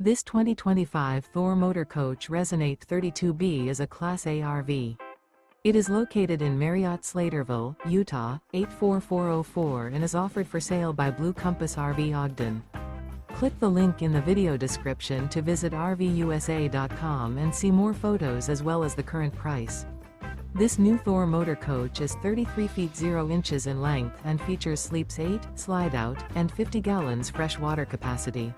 This 2025 Thor Motor Coach Resonate 32B is a Class A RV. It is located in Marriott-Slaterville, Utah, 84404 and is offered for sale by Blue Compass RV Ogden. Click the link in the video description to visit RVUSA.com and see more photos as well as the current price. This new Thor Motor Coach is 33 feet 0 inches in length and features sleeps 8, slide-out, and 50 gallons fresh water capacity.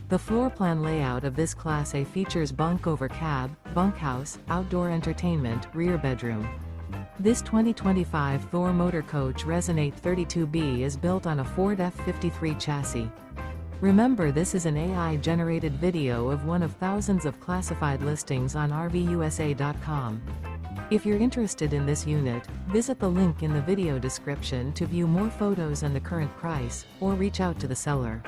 The floor plan layout of this Class A features Bunk Over Cab, Bunkhouse, outdoor entertainment, rear bedroom. This 2025 Thor Motor Coach Resonate 32B is built on a Ford F-53 chassis. Remember, this is an AI-generated video of one of thousands of classified listings on RVUSA.com. If you're interested in this unit, visit the link in the video description to view more photos and the current price, or reach out to the seller.